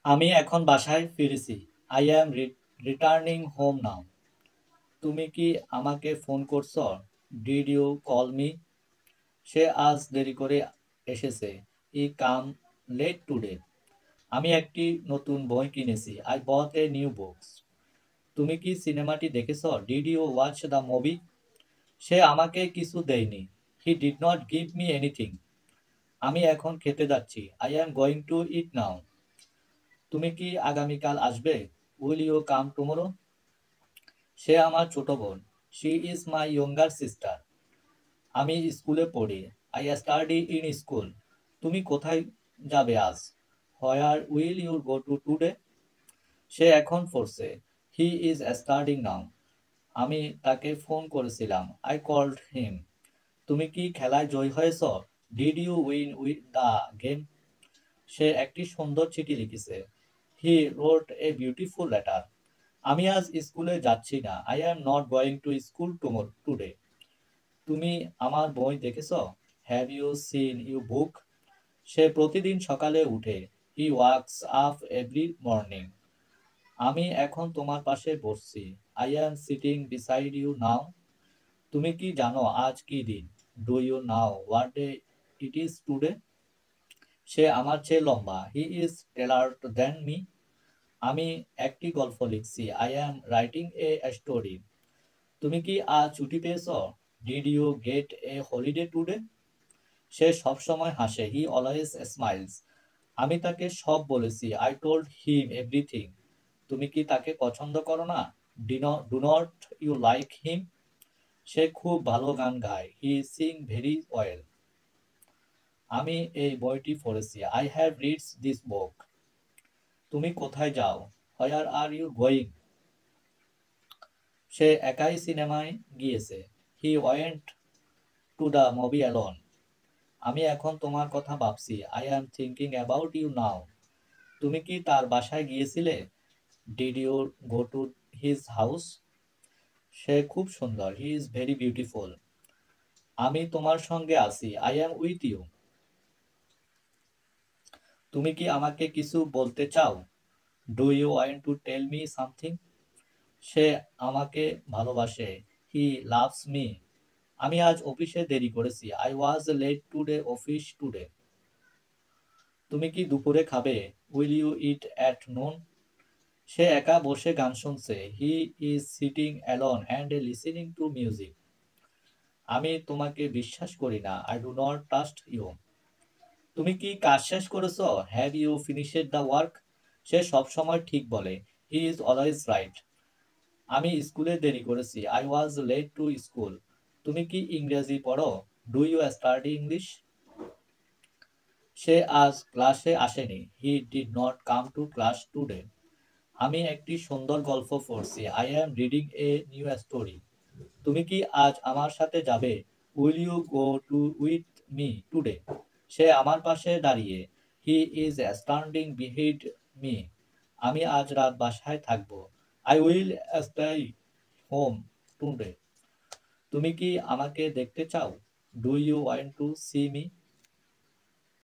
আমি এখন বাসায় ফিরেছি। I am returning home now. তুমি কি আমাকে ফোন করছ? Did you call me? সে আজ দেরি করে এসেছে। He come late today. আমি একটি নতুন বই কিনেছি। I bought a new books. তুমি কি সিনেমাটি দেখেছ? Did you watch the movie? সে আমাকে কিছু দেয়নি। He did not give me anything. আমি এখন খেতে যাচ্ছি। I am going to eat now. তুমি কি আগামীকাল আসবে? Will you come tomorrow? সে আমার ছোট বোন। She is my younger sister. আমি স্কুলে পড়ি। I study in school. তুমি কোথায় যাবে আজ? Where will you go to today? সে এখন পড়ছে। He is studying now. আমি তাকে ফোন করেছিলাম। I called him. তুমি কি খেলায় জয়ী হয়েছ? Did you win with the game? সে একটি সুন্দর চিঠি লিখেছে। He wrote a beautiful letter. আমি আজ স্কুলে যাচ্ছি না। I am not going to school today. তুমি আমার বই দেখেছ? Have you seen you book? সে প্রতিদিন সকালে উঠে। He walks up every morning. আমি এখন তোমার পাশে বসছি। I am sitting beside you now. তুমি কি জানো আজ কি দিন? Do you know what day it is today? সে আমার চেয়ে লম্বা। He is taller than me. আমি একটি গল্প লিখছি। I am writing a story. তুমি কি আজ ছুটি পেয়েছ? Did you get a holiday today? সে সবসময় হাসে। He always smiles. আমি তাকে সব বলেছি। I told him everything. তুমি কি তাকে পছন্দ করো না? Do not you like him? সে খুব ভালো গান গায়। He sing very well. আমি এই বইটি পড়েছি। I have reads this book. তুমি কোথায় যাও? হোয়ার আর ইউ গোয়িং? সে একাই সিনেমায় গিয়েছে। He went to the movie alone. আমি এখন তোমার কথা ভাবছি। I am thinking about you now. তুমি কি তার বাসায় গিয়েছিলে? Did you go to his house? সে খুব সুন্দর। He is very beautiful. আমি তোমার সঙ্গে আছি। I am with you. তুমি কি আমাকে কিছু বলতে চাও? Do you want to tell me something? সে আমাকে ভালোবাসে। He loves me. আমি আজ অফিসে দেরি করেছি। I was late today office today. তুমি কি দুপুরে খাবে? Will you it at noon? সে একা বসে গান শুনছে। He is sitting alone and listening to music. আমি তোমাকে বিশ্বাস করি না। I do not trust you. তুমি কি কাজ শেষ করেছো? Have you finished the work? সে সবসময় ঠিক বলে। He is always right. আমি স্কুলে দেরি করেছি। I was late to school. তুমি কি ইংরেজি পড়ো? Do you study English? সে আজ ক্লাসে আসেনি। He did not come to class today. আমি একটি সুন্দর গল্প পড়ছি। I am reading a new story. তুমি কি আজ আমার সাথে যাবে? Will you go to with me today? সে আমার পাশে দাঁড়িয়ে। He is standing behind me. আমি আজ রাত বাসায় থাকবো। I will stay home today. তুমি কি আমাকে দেখতে চাও? Do you want to see me?